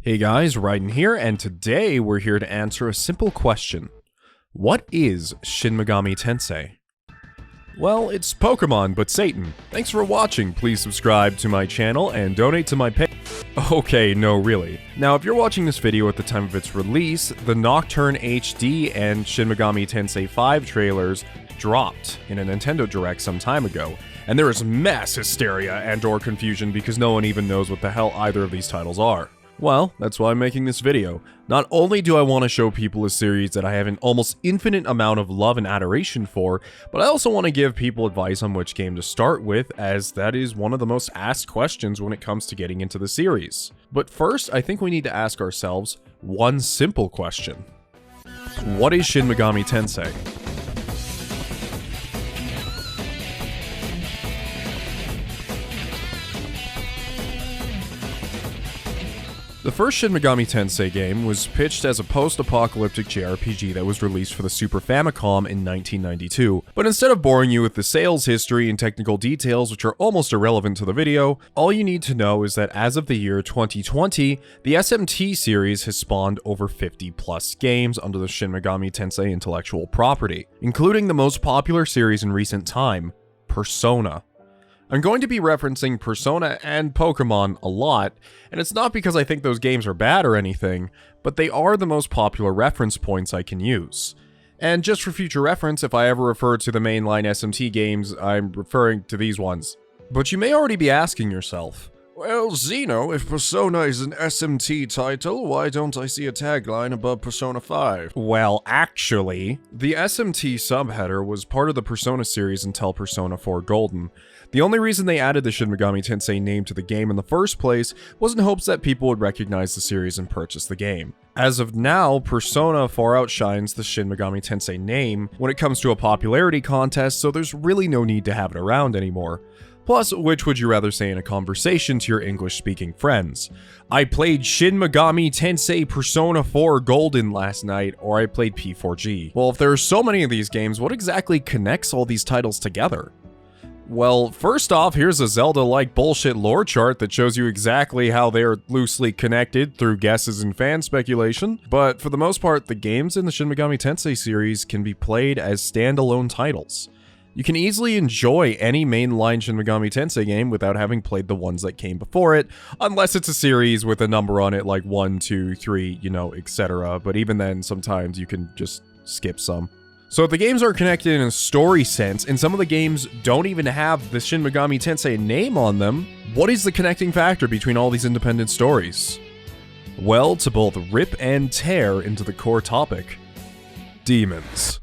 Hey guys, Raiden here, and today we're here to answer a simple question. What is Shin Megami Tensei? Well, it's Pokemon, but Satan. Thanks for watching. Please subscribe to my channel and donate to my page. Okay, no really. Now, if you're watching this video at the time of its release, the Nocturne HD and Shin Megami Tensei 5 trailers dropped in a Nintendo Direct some time ago, and there is mass hysteria and/or confusion because no one even knows what the hell either of these titles are. Well, that's why I'm making this video. Not only do I want to show people a series that I have an almost infinite amount of love and adoration for, but I also want to give people advice on which game to start with, as that is one of the most asked questions when it comes to getting into the series. But first, I think we need to ask ourselves one simple question. What is Shin Megami Tensei? The first Shin Megami Tensei game was pitched as a post-apocalyptic JRPG that was released for the Super Famicom in 1992, but instead of boring you with the sales history and technical details which are almost irrelevant to the video, all you need to know is that as of the year 2020, the SMT series has spawned over 50 plus games under the Shin Megami Tensei intellectual property, including the most popular series in recent time, Persona. I'm going to be referencing Persona and Pokemon a lot, and it's not because I think those games are bad or anything, but they are the most popular reference points I can use. And just for future reference, if I ever refer to the mainline SMT games, I'm referring to these ones. But you may already be asking yourself, well, Xeno, if Persona is an SMT title, why don't I see a tagline above Persona 5? Well, actually, the SMT subheader was part of the Persona series until Persona 4 Golden. The only reason they added the Shin Megami Tensei name to the game in the first place was in hopes that people would recognize the series and purchase the game. As of now, Persona far outshines the Shin Megami Tensei name when it comes to a popularity contest, so there's really no need to have it around anymore. Plus, which would you rather say in a conversation to your English-speaking friends? I played Shin Megami Tensei Persona 4 Golden last night, or I played P4G. Well, if there are so many of these games, what exactly connects all these titles together? Well, first off, here's a Zelda-like bullshit lore chart that shows you exactly how they are loosely connected through guesses and fan speculation, but for the most part, the games in the Shin Megami Tensei series can be played as standalone titles. You can easily enjoy any mainline Shin Megami Tensei game without having played the ones that came before it, unless it's a series with a number on it like 1, 2, 3, etc. But even then, sometimes you can just skip some. So if the games are connected in a story sense, and some of the games don't even have the Shin Megami Tensei name on them, what is the connecting factor between all these independent stories? Well, to both rip and tear into the core topic, demons.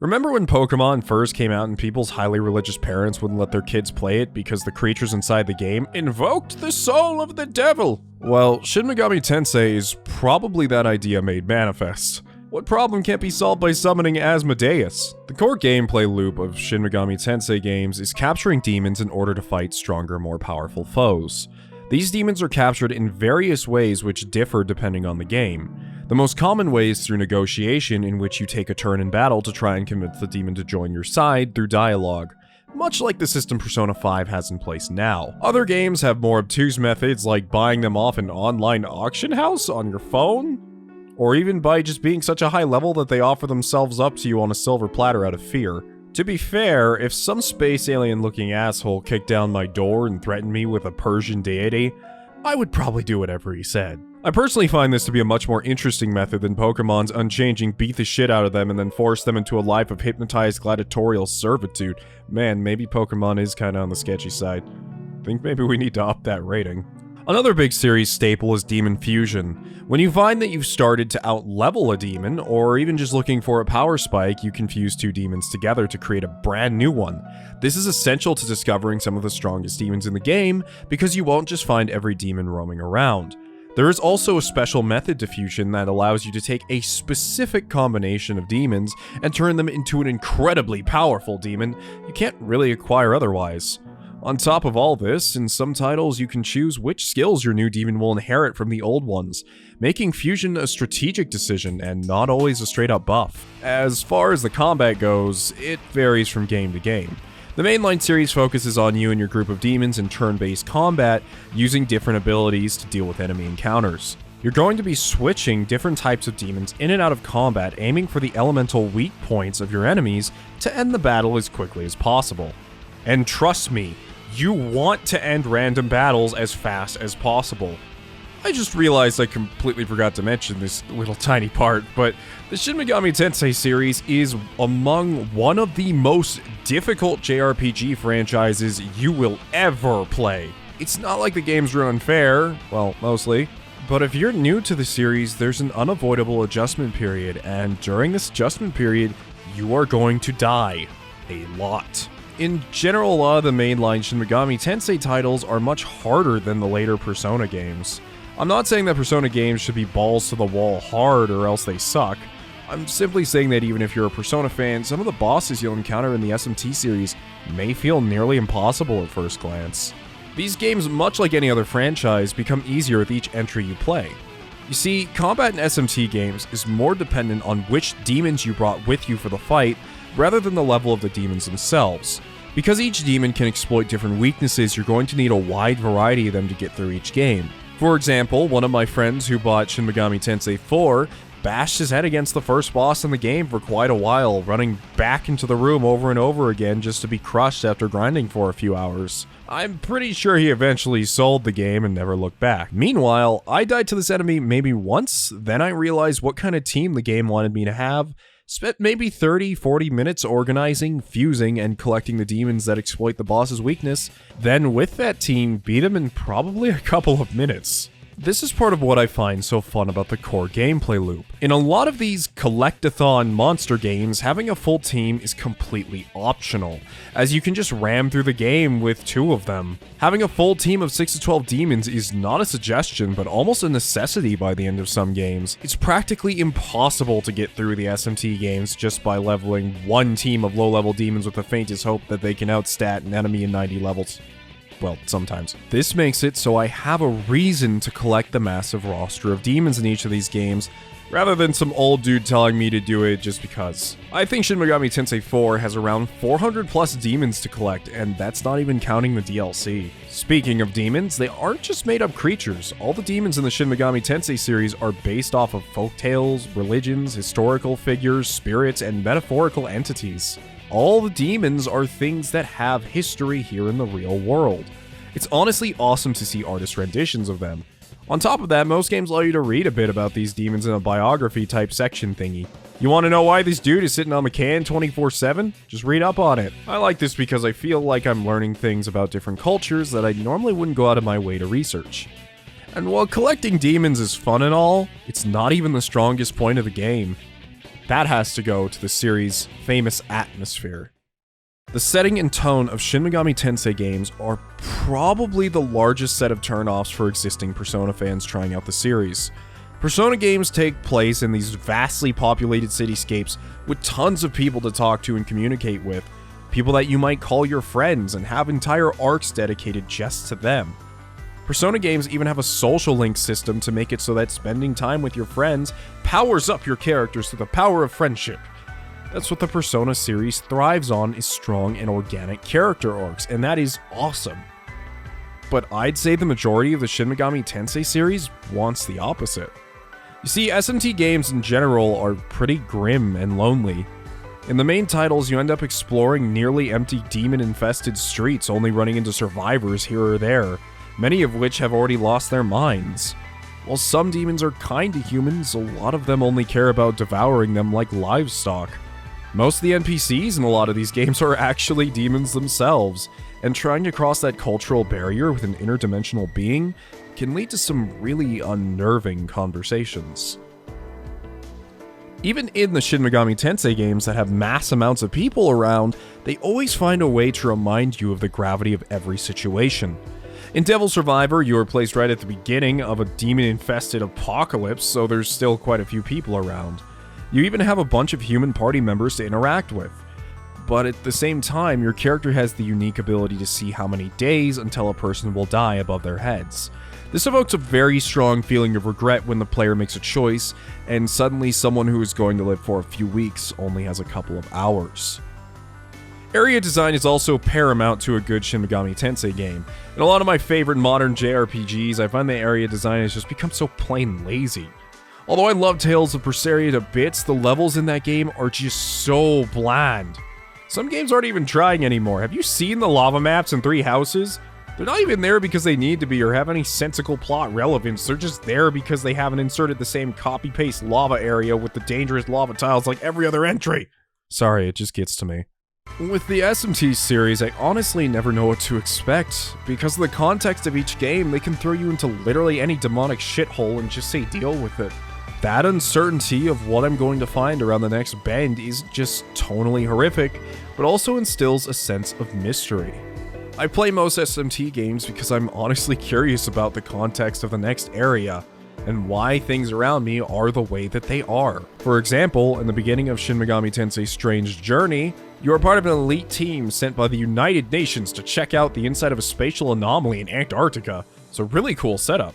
Remember when Pokemon first came out and people's highly religious parents wouldn't let their kids play it because the creatures inside the game invoked the soul of the devil? Well, Shin Megami Tensei is probably that idea made manifest. What problem can't be solved by summoning Asmodeus? The core gameplay loop of Shin Megami Tensei games is capturing demons in order to fight stronger, more powerful foes. These demons are captured in various ways which differ depending on the game. The most common way is through negotiation, in which you take a turn in battle to try and convince the demon to join your side through dialogue, much like the system Persona 5 has in place now. Other games have more obtuse methods like buying them off an online auction house on your phone, or even by just being such a high level that they offer themselves up to you on a silver platter out of fear. To be fair, if some space alien looking asshole kicked down my door and threatened me with a Persian deity, I would probably do whatever he said. I personally find this to be a much more interesting method than Pokemon's unchanging beat the shit out of them and then force them into a life of hypnotized gladiatorial servitude. Man, maybe Pokemon is kinda on the sketchy side. Think maybe we need to up that rating. Another big series staple is Demon Fusion. When you find that you've started to out-level a demon, or even just looking for a power spike, you can fuse two demons together to create a brand new one. This is essential to discovering some of the strongest demons in the game, because you won't just find every demon roaming around. There is also a special method to fusion that allows you to take a specific combination of demons and turn them into an incredibly powerful demon you can't really acquire otherwise. On top of all this, in some titles you can choose which skills your new demon will inherit from the old ones, making fusion a strategic decision and not always a straight up buff. As far as the combat goes, it varies from game to game. The mainline series focuses on you and your group of demons in turn-based combat, using different abilities to deal with enemy encounters. You're going to be switching different types of demons in and out of combat, aiming for the elemental weak points of your enemies to end the battle as quickly as possible. And trust me, you want to end random battles as fast as possible. I just realized I completely forgot to mention this little tiny part, but the Shin Megami Tensei series is among one of the most difficult JRPG franchises you will ever play. It's not like the games are unfair, well, mostly, but if you're new to the series, there's an unavoidable adjustment period, and during this adjustment period, you are going to die. A lot. In general, a lot of the mainline Shin Megami Tensei titles are much harder than the later Persona games. I'm not saying that Persona games should be balls to the wall hard or else they suck. I'm simply saying that even if you're a Persona fan, some of the bosses you'll encounter in the SMT series may feel nearly impossible at first glance. These games, much like any other franchise, become easier with each entry you play. You see, combat in SMT games is more dependent on which demons you brought with you for the fight, rather than the level of the demons themselves. Because each demon can exploit different weaknesses, you're going to need a wide variety of them to get through each game. For example, one of my friends who bought Shin Megami Tensei 4 bashed his head against the first boss in the game for quite a while, running back into the room over and over again just to be crushed after grinding for a few hours. I'm pretty sure he eventually sold the game and never looked back. Meanwhile, I died to this enemy maybe once, then I realized what kind of team the game wanted me to have, spent maybe 30-40 minutes organizing, fusing, and collecting the demons that exploit the boss's weakness, then with that team, beat him in probably a couple of minutes. This is part of what I find so fun about the core gameplay loop. In a lot of these collect-a-thon monster games, having a full team is completely optional, as you can just ram through the game with 2 of them. Having a full team of 6 to 12 demons is not a suggestion, but almost a necessity by the end of some games. It's practically impossible to get through the SMT games just by leveling one team of low-level demons with the faintest hope that they can outstat an enemy in 90 levels. Well, sometimes. This makes it so I have a reason to collect the massive roster of demons in each of these games, rather than some old dude telling me to do it just because. I think Shin Megami Tensei 4 has around 400 plus demons to collect, and that's not even counting the DLC. Speaking of demons, they aren't just made-up creatures. All the demons in the Shin Megami Tensei series are based off of folktales, religions, historical figures, spirits, and metaphorical entities. All the demons are things that have history here in the real world. It's honestly awesome to see artist renditions of them. On top of that, most games allow you to read a bit about these demons in a biography type section thingy. You want to know why this dude is sitting on the can 24/7? Just read up on it. I like this because I feel like I'm learning things about different cultures that I normally wouldn't go out of my way to research. And while collecting demons is fun and all, it's not even the strongest point of the game. That has to go to the series' famous atmosphere. The setting and tone of Shin Megami Tensei games are probably the largest set of turnoffs for existing Persona fans trying out the series. Persona games take place in these vastly populated cityscapes with tons of people to talk to and communicate with, people that you might call your friends and have entire arcs dedicated just to them. Persona games even have a social link system to make it so that spending time with your friends powers up your characters through the power of friendship. That's what the Persona series thrives on, is strong and organic character arcs, and that is awesome. But I'd say the majority of the Shin Megami Tensei series wants the opposite. You see, SMT games in general are pretty grim and lonely. In the main titles, you end up exploring nearly empty demon-infested streets, only running into survivors here or there, many of which have already lost their minds. While some demons are kind to humans, a lot of them only care about devouring them like livestock. Most of the NPCs in a lot of these games are actually demons themselves, and trying to cross that cultural barrier with an interdimensional being can lead to some really unnerving conversations. Even in the Shin Megami Tensei games that have mass amounts of people around, they always find a way to remind you of the gravity of every situation. In Devil Survivor, you are placed right at the beginning of a demon-infested apocalypse, so there's still quite a few people around. You even have a bunch of human party members to interact with. but at the same time, your character has the unique ability to see how many days until a person will die above their heads. This evokes a very strong feeling of regret when the player makes a choice, and suddenly someone who is going to live for a few weeks only has a couple of hours. Area design is also paramount to a good Shin Megami Tensei game. In a lot of my favorite modern JRPGs, I find the area design has just become so plain lazy. Although I love Tales of Berseria to bits, the levels in that game are just so bland. Some games aren't even trying anymore. Have you seen the lava maps in 3 Houses? They're not even there because they need to be or have any sensical plot relevance. They're just there because they haven't inserted the same copy-paste lava area with the dangerous lava tiles like every other entry. Sorry, it just gets to me. With the SMT series, I honestly never know what to expect. Because of the context of each game, they can throw you into literally any demonic shithole and just say deal with it. That uncertainty of what I'm going to find around the next bend is just tonally horrific, but also instills a sense of mystery. I play most SMT games because I'm honestly curious about the context of the next area, and why things around me are the way that they are. For example, in the beginning of Shin Megami Tensei Strange Journey, you are part of an elite team sent by the United Nations to check out the inside of a spatial anomaly in Antarctica. It's a really cool setup.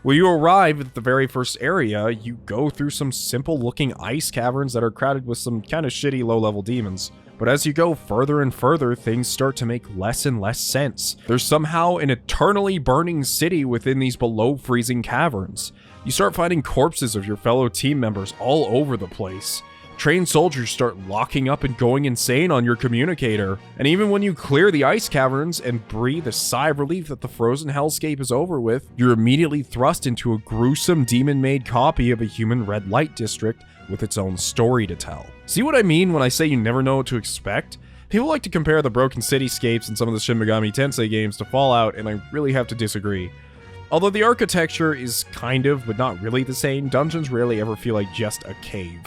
When you arrive at the very first area, you go through some simple looking ice caverns that are crowded with some kind of shitty low-level demons. But as you go further and further, things start to make less and less sense. There's somehow an eternally burning city within these below freezing caverns. You start finding corpses of your fellow team members all over the place. Trained soldiers start locking up and going insane on your communicator. And even when you clear the ice caverns and breathe a sigh of relief that the frozen hellscape is over with, you're immediately thrust into a gruesome demon-made copy of a human red light district with its own story to tell. See what I mean when I say you never know what to expect? People like to compare the broken cityscapes in some of the Shin Megami Tensei games to Fallout, and I really have to disagree. Although the architecture is kind of, but not really the same, dungeons rarely ever feel like just a cave.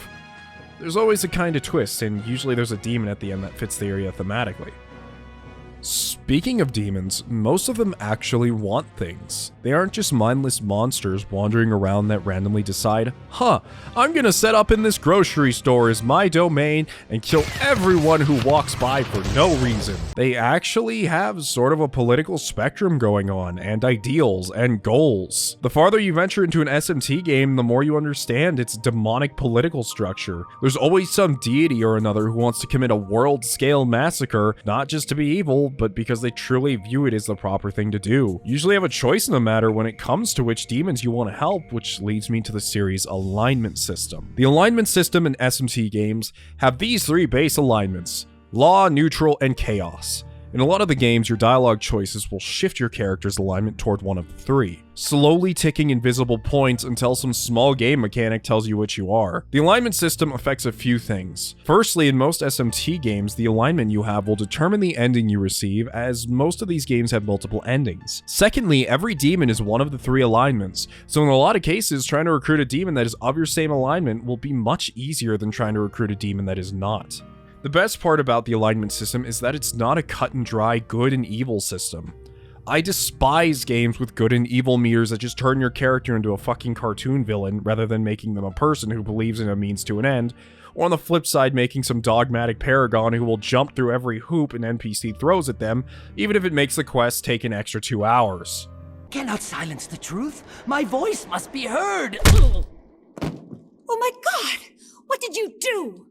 There's always a kind of twist, and usually there's a demon at the end that fits the area thematically. Speaking of demons, most of them actually want things. They aren't just mindless monsters wandering around that randomly decide, I'm gonna set up in this grocery store as my domain and kill everyone who walks by for no reason. They actually have sort of a political spectrum going on, and ideals, and goals. The farther you venture into an SMT game, the more you understand its demonic political structure. There's always some deity or another who wants to commit a world-scale massacre, not just to be evil, but because they truly view it as the proper thing to do. You usually have a choice in the matter when it comes to which demons you want to help, which leads me to the series' alignment system. The alignment system in SMT games have these 3 base alignments: law, neutral, and chaos. In a lot of the games, your dialogue choices will shift your character's alignment toward one of the 3, slowly ticking invisible points until some small game mechanic tells you which you are. The alignment system affects a few things. Firstly, in most SMT games, the alignment you have will determine the ending you receive, as most of these games have multiple endings. Secondly, every demon is one of the 3 alignments, so in a lot of cases, trying to recruit a demon that is of your same alignment will be much easier than trying to recruit a demon that is not. The best part about the alignment system is that it's not a cut and dry good and evil system. I despise games with good and evil meters that just turn your character into a fucking cartoon villain rather than making them a person who believes in a means to an end, or on the flip side making some dogmatic paragon who will jump through every hoop an NPC throws at them, even if it makes the quest take an extra 2 hours. Cannot silence the truth. My voice must be heard. Oh my god! What did you do?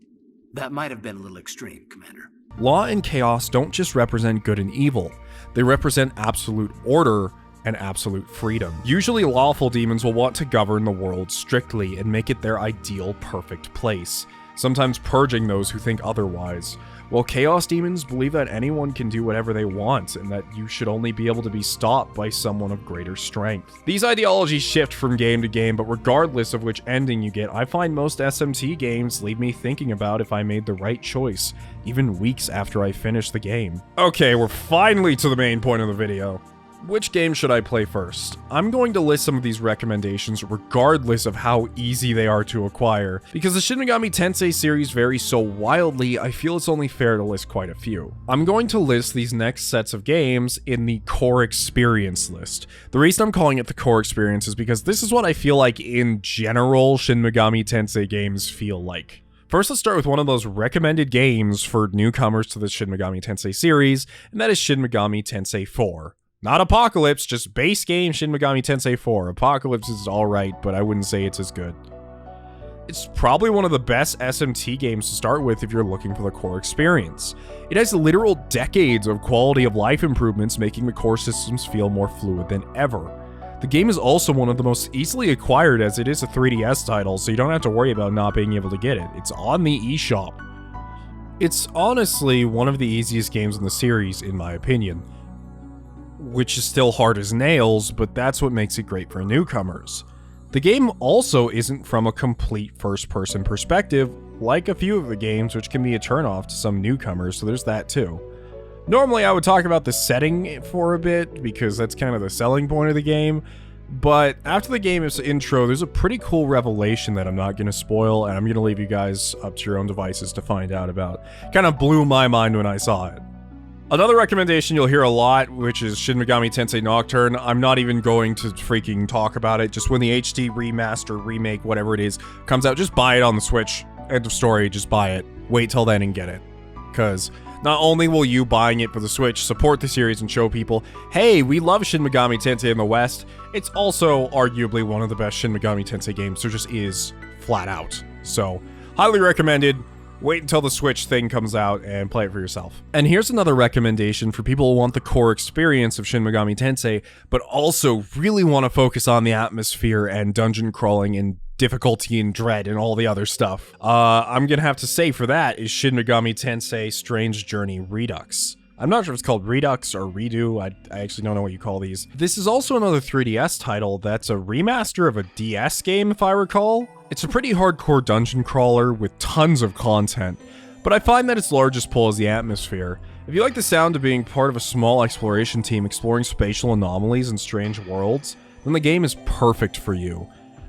That might have been a little extreme, Commander. Law and chaos don't just represent good and evil, they represent absolute order and absolute freedom. Usually lawful demons will want to govern the world strictly and make it their ideal perfect place, sometimes purging those who think otherwise, while chaos demons believe that anyone can do whatever they want and that you should only be able to be stopped by someone of greater strength. These ideologies shift from game to game, but regardless of which ending you get, I find most SMT games leave me thinking about if I made the right choice, even weeks after I finish the game. Okay, we're finally to the main point of the video. Which game should I play first? I'm going to list some of these recommendations regardless of how easy they are to acquire. Because the Shin Megami Tensei series varies so wildly, I feel it's only fair to list quite a few. I'm going to list these next sets of games in the core experience list. The reason I'm calling it the core experience is because this is what I feel like in general Shin Megami Tensei games feel like. First, let's start with one of those recommended games for newcomers to the Shin Megami Tensei series, and that is Shin Megami Tensei 4. Not Apocalypse, just base game Shin Megami Tensei 4. Apocalypse is alright, but I wouldn't say it's as good. It's probably one of the best SMT games to start with if you're looking for the core experience. It has literal decades of quality of life improvements, making the core systems feel more fluid than ever. The game is also one of the most easily acquired, as it is a 3DS title, so you don't have to worry about not being able to get it. It's on the eShop. It's honestly one of the easiest games in the series, in my opinion. Which is still hard as nails, but that's what makes it great for newcomers. The game also isn't from a complete first-person perspective, like a few of the games, which can be a turnoff to some newcomers, so there's that too. Normally I would talk about the setting for a bit, because that's kind of the selling point of the game, but after the game's intro, there's a pretty cool revelation that I'm not going to spoil, and I'm going to leave you guys up to your own devices to find out about. Kind of blew my mind when I saw it. Another recommendation you'll hear a lot, which is Shin Megami Tensei Nocturne. I'm not even going to freaking talk about it. Just when the HD remaster, remake, whatever it is, comes out, just buy it on the Switch. End of story, just buy it. Wait till then and get it. Because not only will you buying it for the Switch support the series and show people, hey, we love Shin Megami Tensei in the West, it's also arguably one of the best Shin Megami Tensei games. There just is, flat out. So, highly recommended. Wait until the Switch thing comes out and play it for yourself. And here's another recommendation for people who want the core experience of Shin Megami Tensei, but also really want to focus on the atmosphere and dungeon crawling and difficulty and dread and all the other stuff. I'm gonna have to say for that is Shin Megami Tensei Strange Journey Redux. I'm not sure if it's called Redux or Redo, I actually don't know what you call these. This is also another 3DS title that's a remaster of a DS game, if I recall. It's a pretty hardcore dungeon crawler with tons of content, but I find that its largest pull is the atmosphere. If you like the sound of being part of a small exploration team exploring spatial anomalies and strange worlds, then the game is perfect for you.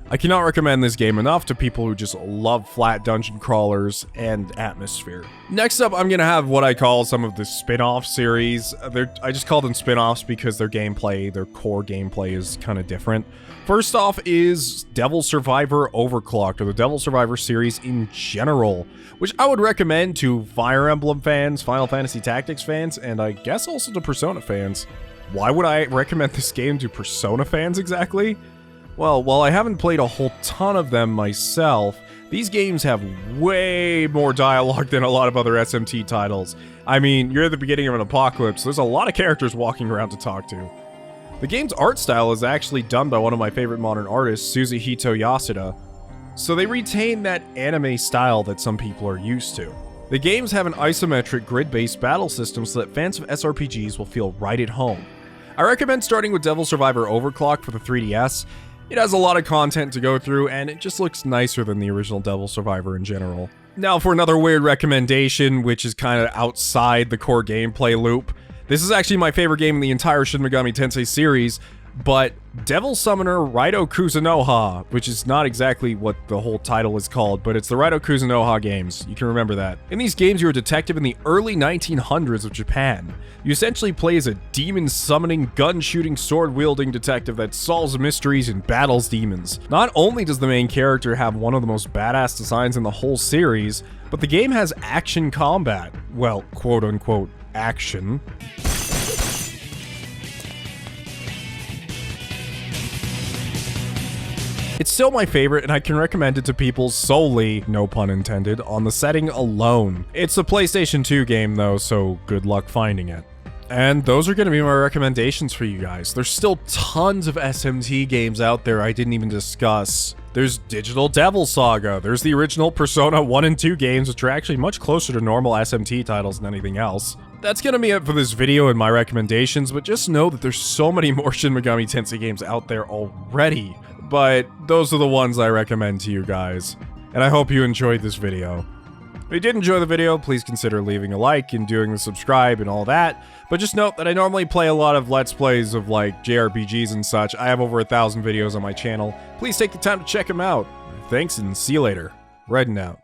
I cannot recommend this game enough to people who just love flat dungeon crawlers and atmosphere. Next up, I'm gonna have what I call some of the spin-off series. I just call them spin-offs because their gameplay, their core gameplay is kind of different. First off is Devil Survivor Overclocked, or the Devil Survivor series in general, which I would recommend to Fire Emblem fans, Final Fantasy Tactics fans, and I guess also to Persona fans. Why would I recommend this game to Persona fans exactly? Well, while I haven't played a whole ton of them myself, these games have way more dialogue than a lot of other SMT titles. I mean, you're at the beginning of an apocalypse, there's a lot of characters walking around to talk to. The game's art style is actually done by one of my favorite modern artists, Suzuhito Yasuda, so they retain that anime style that some people are used to. The games have an isometric grid-based battle system so that fans of SRPGs will feel right at home. I recommend starting with Devil Survivor Overclocked for the 3DS. It has a lot of content to go through, and it just looks nicer than the original Devil Survivor in general. Now for another weird recommendation, which is kind of outside the core gameplay loop. This is actually my favorite game in the entire Shin Megami Tensei series, but Devil Summoner Raito Kuzunoha, which is not exactly what the whole title is called, but it's the Raito Kuzunoha games. You can remember that. In these games, you're a detective in the early 1900s of Japan. You essentially play as a demon-summoning, gun-shooting, sword-wielding detective that solves mysteries and battles demons. Not only does the main character have one of the most badass designs in the whole series, but the game has action combat. Well, quote-unquote, action. It's still my favorite, and I can recommend it to people solely, no pun intended, on the setting alone. It's a PlayStation 2 game though, so good luck finding it. And those are going to be my recommendations for you guys. There's still tons of SMT games out there I didn't even discuss. There's Digital Devil Saga, there's the original Persona 1 and 2 games, which are actually much closer to normal SMT titles than anything else. That's gonna be it for this video and my recommendations, but just know that there's so many more Shin Megami Tensei games out there already. But those are the ones I recommend to you guys, and I hope you enjoyed this video. If you did enjoy the video, please consider leaving a like and doing the subscribe and all that, but just note that I normally play a lot of Let's Plays of like JRPGs and such. I have over 1,000 videos on my channel. Please take the time to check them out. Thanks and see you later. Redden out.